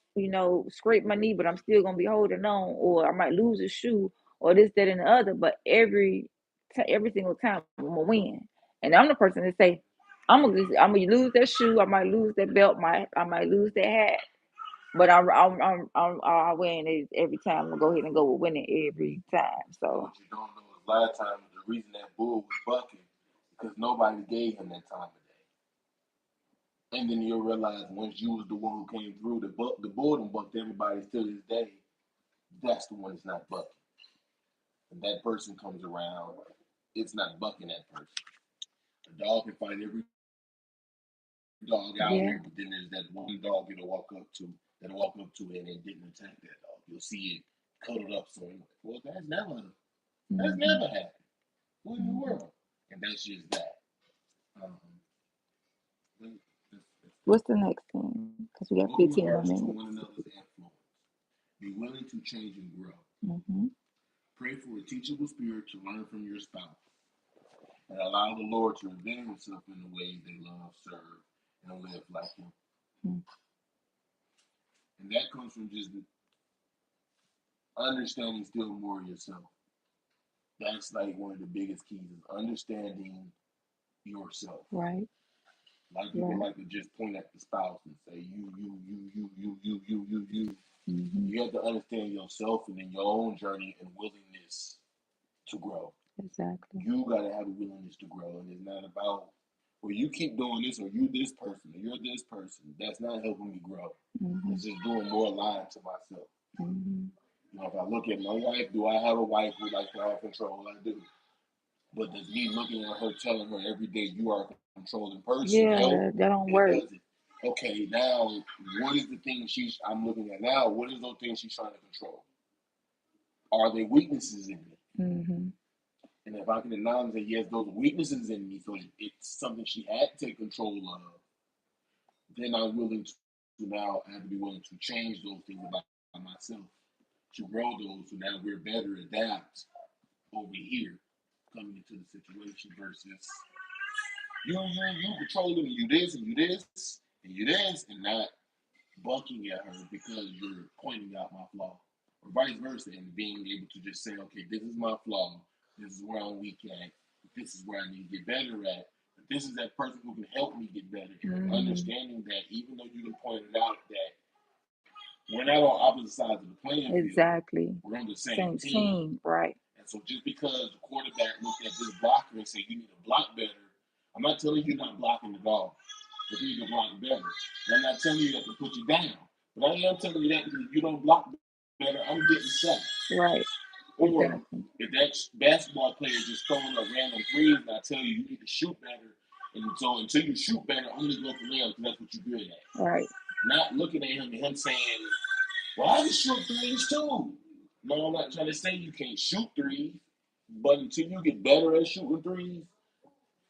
scrape my knee, but I'm still gonna be holding on, or I might lose a shoe, or this, that, and the other. But every single time I'm gonna win, and I'm the person that say, I'm gonna lose that shoe, I might lose that belt, I might lose that hat, but I win it every time. I'm gonna go ahead and go with winning every time. But So what you don't know is a lot of times the reason that bull was bucking because nobody gave him that time of day. And then you'll realize once you was the one who came through, the bull done bucked everybody till this day. That's the one that's not bucking. When that person comes around, it's not bucking that person. A dog can fight every dog out yeah, here, but then there's that one dog that'll walk up to it and it didn't attack that dog. You'll see it cuddled up somewhere. Well, that's hmm never happened. What in the world? And that's just that. Um, what's the next thing? Because we got Devote your 15 more hearts to minutes. one another's influence. Be willing to change and grow. Mm-hmm. Pray for a teachable spirit to learn from your spouse. And allow the Lord to reveal himself in the ways they love, serve, and live like him. Mm-hmm. And that comes from just understanding still more yourself. That's like one of the biggest keys is understanding yourself. Right, A lot of people right. like to just point at the spouse and say, you. Mm-hmm. You have to understand yourself and in your own journey and willingness to grow. Exactly. You got to have a willingness to grow. And it's not about, well, you keep doing this or you this person or you're this person. That's not helping me grow. Mm-hmm. It's just doing more lying to myself. Mm-hmm. If I look at my wife, do I have a wife who likes to have control? I do. But does me looking at her, telling her every day you are a controlling person Yeah, help? that don't It work. doesn't. Okay, now what is the thing I'm looking at now? What is those things she's trying to control? Are there weaknesses in me? Mm-hmm. And if I can acknowledge that yes, those weaknesses in me, so it's something she had to take control of, then I'm willing to now I have to be willing to change those things about myself to grow those so now we're better adapt over here coming into the situation versus You controlling, and you this, and you this, and you this, and not bucking at her because you're pointing out my flaw, or vice versa, and being able to just say, okay, this is my flaw, this is where I'm weak at, this is where I need to get better at. But this is that person who can help me get better, and understanding that even though you can point it out that we're not on opposite sides of the playing field. Exactly. We're on the same team, right? And so just because the quarterback looked at this blocker and said you need to block better, I'm not telling you not blocking the ball, but you need to block better. And I'm not telling you that to put you down, but I am telling you that because if you don't block better, I'm getting sacked. Right. Or exactly. if that basketball player is just throwing up random threes, and I tell you you need to shoot better, and so until you shoot better, only go for layups because that's what you're good at. Right. Not looking at him and him saying, well, I can shoot threes too. No, I'm not trying to say you can't shoot threes, but until you get better at shooting threes,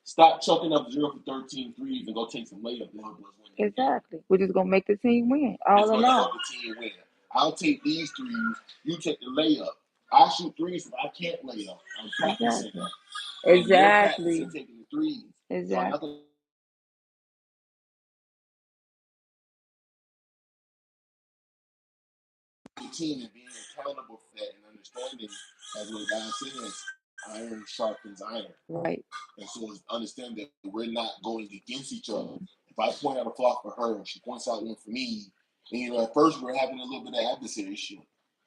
stop chucking up 0 for 13 threes and go take some layups and help us win. Exactly. Which is gonna make the team win. All it's in gonna all. help the team win. I'll take these threes. You take the layup. I shoot threes if I can't lay up. I'm practicing Exactly. that. And you're practicing taking the threes. Exactly. So I'm not gonna team and being accountable for that and understanding, as what God says, iron sharpens iron. Right. And so it's understand that we're not going against each other. If I point out a flaw for her and she points out one for me, and at first we're having a little bit of adversary,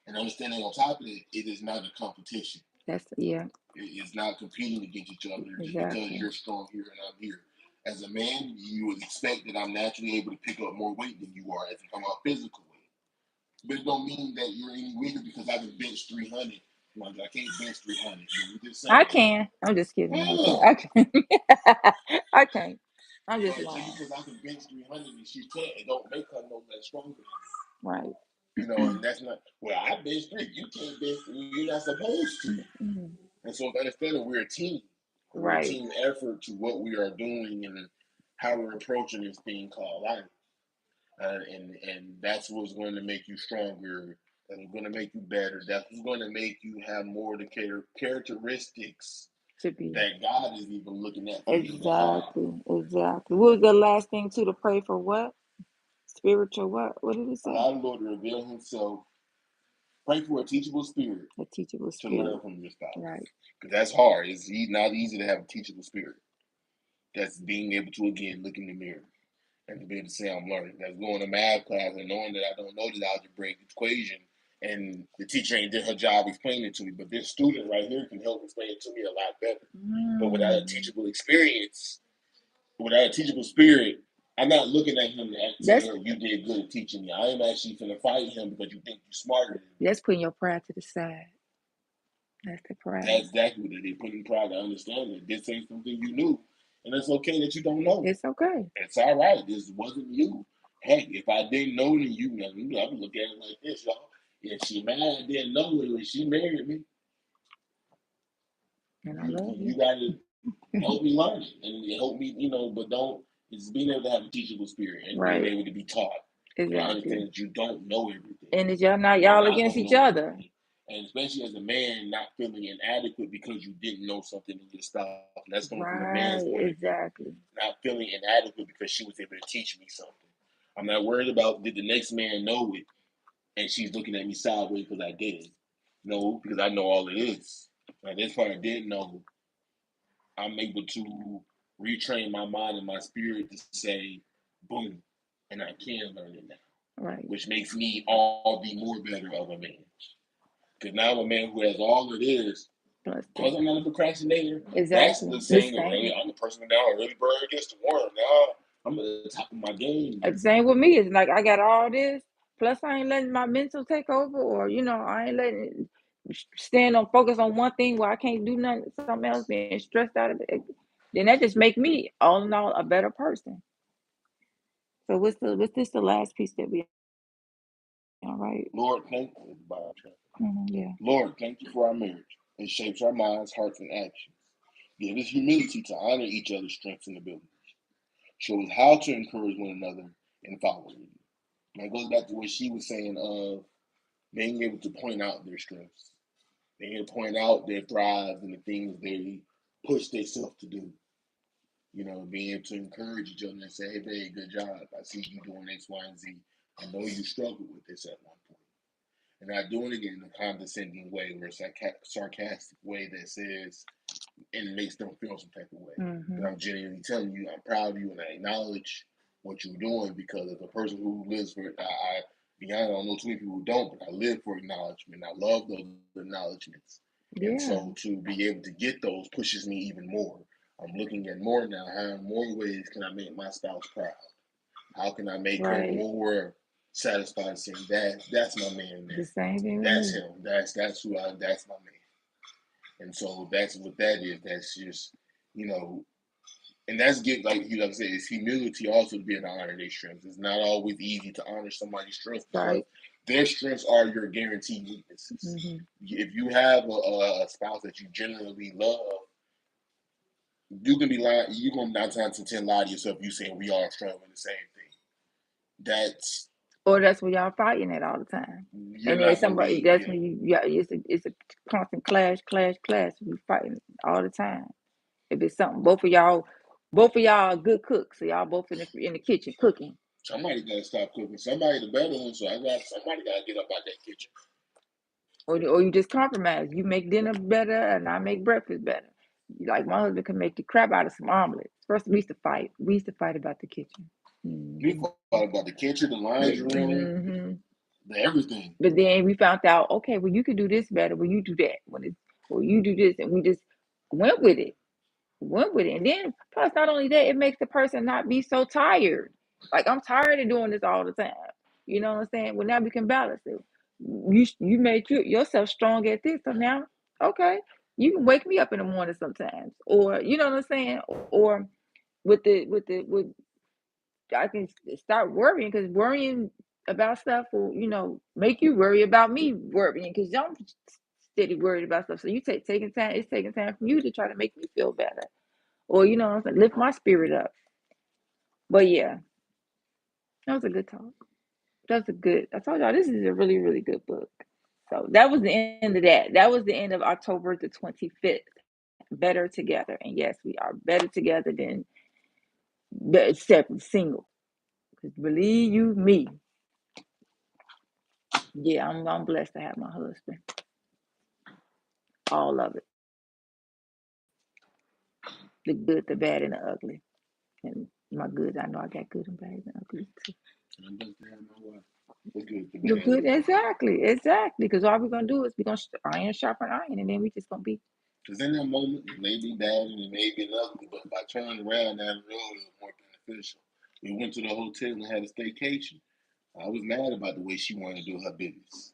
and understanding on top of it, it is not a competition. That's It's not competing against each other just because you're strong here and I'm here. As a man, you would expect that I'm naturally able to pick up more weight than you are as you come out physical weight. But it don't mean that you're any weaker because I can bench 300. Like, I can't bench 300. I can. I'm just kidding. Yeah. I can. I can't. I'm just But lying. just because I can bench 300 and she can't, it don't make her no less stronger. Right. And that's not, well, I bench 3. You can't bench 3. You're not supposed to. Mm-hmm. And so understanding we're a team. We're a team effort to what we are doing and how we're approaching this thing called life. And that's what's going to make you stronger. That's going to make you better. That's what's going to make you have more of the characteristics to be that God is even looking at. Exactly. What was the last thing to pray for? What spiritual? What did it say? Allow the Lord to reveal Himself. Pray for a teachable spirit. A teachable spirit to learn from your spouse. Right. Because that's hard. It's not easy to have a teachable spirit. That's being able to again look in the mirror and to be able to say I'm learning. That's going to math class and knowing that I don't know this algebraic equation and the teacher ain't did her job explaining it to me. But this student right here can help explain it to me a lot better. But without a teachable experience, without a teachable spirit, I'm not looking at him and saying, you did good at teaching me. I am actually going to fight him because you think you're smarter than me. That's putting your pride to the side. That's the pride. That's exactly what it is. Putting pride to understand that this ain't something you knew. And it's okay that you don't know. It's okay. It's all right. This wasn't you. Heck, if I didn't know then you, I would look at it like this, y'all. If she mad and didn't know it when she married me, and I love you got to help me learn it and help me, but don't, it's being able to have a teachable spirit and being able to be taught. Exactly. And understand that you don't know everything. And it's y'all against each other. And especially as a man, not feeling inadequate because you didn't know something in your spouse. And that's coming from a man's point. Exactly. Not feeling inadequate because she was able to teach me something. I'm not worried about did the next man know it and she's looking at me sideways because I didn't. No, because I know all it is. Like this part I didn't know. I'm able to retrain my mind and my spirit to say, boom, and I can learn it now. Right. Which makes me all the more better of a man. Because now I'm a man who has all it is. Because I'm not a procrastinator. Exactly. That's the saying of, hey, I'm the person now early bird gets the worm. Now I'm at the top of my game. The same with me. It's like I got all this. Plus, I ain't letting my mental take over, or I ain't letting it stand on focus on one thing where I can't do nothing, something else, being stressed out of it. Then that just make me all in all a better person. So what's this the last piece that we all right? Lord, thank you. Yeah. Lord, thank you for our marriage. It shapes our minds, hearts, and actions. Give us humility to honor each other's strengths and abilities. Show us how to encourage one another and follow you. And that goes back to what she was saying of being able to point out their strengths, being able to point out their thrives and the things they push themselves to do. being able to encourage each other and say, hey, babe, good job. I see you doing X, Y, and Z. I know you struggled with this at one point. And not doing it in a condescending way or a sarcastic way that says, and it makes them feel some type of way. Mm-hmm. But I'm genuinely telling you, I'm proud of you and I acknowledge what you're doing, because as a person who lives for it, I don't know too many people who don't, but I live for acknowledgement. I love those acknowledgements. And Yeah. so to be able to get those pushes me even more. I'm looking at more now. How in more ways can I make my spouse proud? How can I make her more satisfied, saying that's my man The there. same thing with That's me. him. That's my man. And so that's what that is. That's just, and that's like I said, it's humility also to be able to honor their strengths. It's not always easy to honor somebody's strengths because their strengths are your guaranteed weaknesses. Mm-hmm. If you have a spouse that you genuinely love, you can be lying. You're gonna 9 times 10 lie to yourself. You saying we all struggle in the same thing. That's where y'all fighting at all the time. You're And not then gonna somebody, be. that's when it's a constant clash. We fighting all the time. If it's something, both of y'all are good cooks, so y'all both in the kitchen cooking. Somebody gotta stop cooking. Somebody the better one, so somebody gotta get up out that kitchen. Or you just compromise. You make dinner better, and I make breakfast better. Like my husband can make the crap out of some omelets. First, we used to fight. We used to fight about the kitchen. Mm-hmm. We fought about the kitchen, the laundry room, the everything. But then we found out, okay, well, you can do this better. Well, you do that. Well, you do this, and we just went with it. And then plus, not only that, it makes the person not be so tired. Like, I'm tired of doing this all the time. You know what I'm saying? Well, now we can balance it. You made yourself strong at this, so now, okay, you can wake me up in the morning sometimes, or you know what I'm saying, or with I can start worrying, because worrying about stuff will, make you worry about me worrying, because I'm steady worried about stuff. So taking time. It's taking time from you to try to make me feel better, or lift my spirit up. But yeah, that was a good talk. I told y'all this is a really, really good book. So that was the end of that. That was the end of October the 25th. Better Together. And yes, we are better together than separate, single. Because believe you me, yeah, I'm blessed to have my husband. All of it. The good, the bad, and the ugly. And my good, I know I got good and bad and ugly too. I'm blessed to have my wife. The good, the The bad, good, exactly. Because all we're gonna do is we're gonna iron sharpen iron, and then we just gonna be. Because in that moment, it may be bad and it may be ugly, but by turning around down the road, it was more beneficial. We went to the hotel and had a staycation. I was mad about the way she wanted to do her business.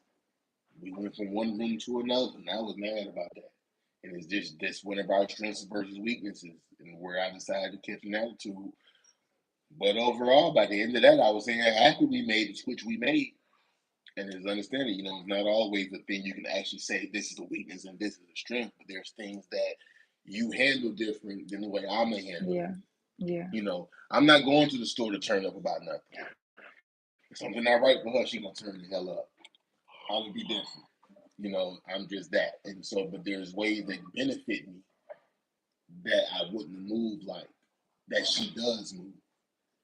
We went from one room to another, and I was mad about that. And it's just that's one of our strengths versus weaknesses, and where I decided to catch an attitude. But overall, by the end of that, I was saying after we made the switch we made, and it's understanding, it's not always a thing you can actually say this is a weakness and this is a strength, but there's things that you handle different than the way I'm gonna handle it. Yeah. I'm not going to the store to turn up about nothing. If something not right for her, she gonna turn the hell up. I would be different. I'm just that. And so, but there's ways that benefit me that I wouldn't move like that she does move.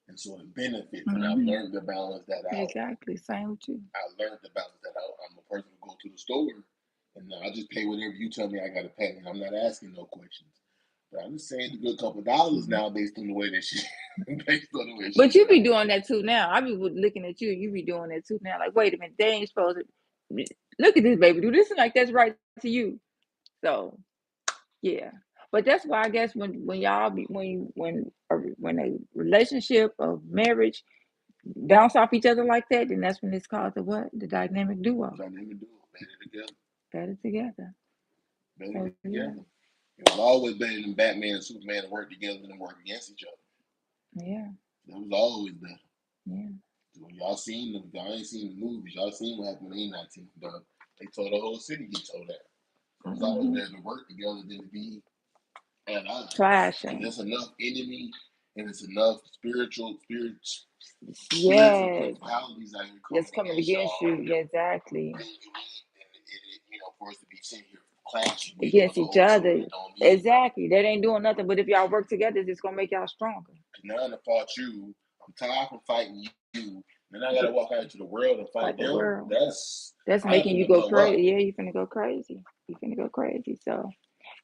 And so it benefits. And I've learned to balance that out. Exactly. Same with you. I learned to balance that out. I'm a person who go to the store and I just pay whatever you tell me I gotta pay. And I'm not asking no questions. But I'm just saying a good couple of dollars now based on the way that she But you be doing that too now. I be looking at you, you be doing that too now. Like, wait a minute, they ain't supposed to look at this baby. Do this like that's right to you. So yeah. But that's why I guess when y'all be when a relationship of marriage bounce off each other like that, then that's when it's called the what? The dynamic duo. Dynamic duo, better together. Better together. Better together. It was always better than Batman and Superman to work together than work against each other. Yeah. That was always better. Yeah. So when y'all seen them, y'all ain't seen the movies. Y'all seen what happened when they 19 done. They told the whole city get told that. So it's always better to work together than to be at odds. Clashing. And there's enough enemy and it's enough spiritual principalities out here coming against you. Exactly. For us to be sitting here clash against each other. Exactly. That ain't doing nothing. But if y'all work together, it's gonna make y'all stronger. Now I'm gonna fight you. I'm tired of fighting you. Then I gotta walk out into the world and fight them. World. That's making you go crazy. Yeah, you finna go crazy. You finna go crazy. So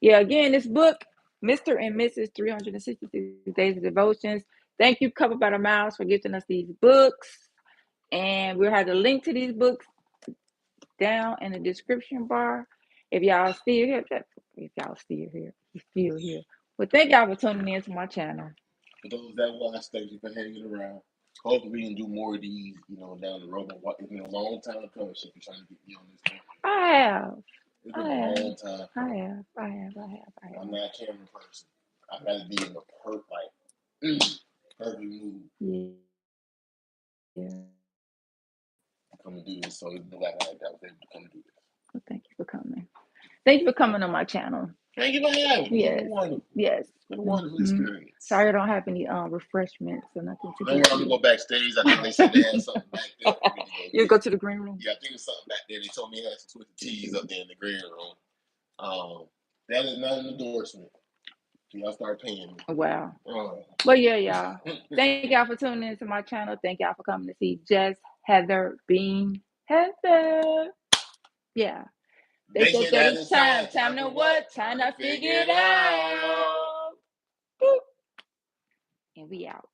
yeah, again, this book, Mr. and Mrs. 366 Days of Devotions. Thank you, Covered by the Mouse, for gifting us these books. And we'll have the link to these books down in the description bar. If y'all still here, you're still here. But thank y'all for tuning in to my channel. For those that watch, thank you for hanging around. Hopefully we can do more of these, down the road. It's been a long time coming. She's been trying to get me on this camera. I have. It's been a long time. I have. I'm not a camera person. I gotta be in the perfect mood. Yeah. Come and do this, so it looked like I was able to come do this. Well, thank you for coming. Thank you for coming on my channel. Thank you for having me. Yes. It's been a wonderful experience. Sorry I don't have any refreshments or nothing to do. I'm gonna go backstage. I think they said they had something back there. You go to the green room? Yeah, I think there's something back there. They told me they had some Twisted Teas up there in the green room. That is not an endorsement. Y'all start paying me. Wow. But yeah, y'all. Thank y'all for tuning into my channel. Thank y'all for coming to see JusHeather BeingHeather. Yeah. They said that it's time. Time to what? Time to figure it out. Boop. And we out.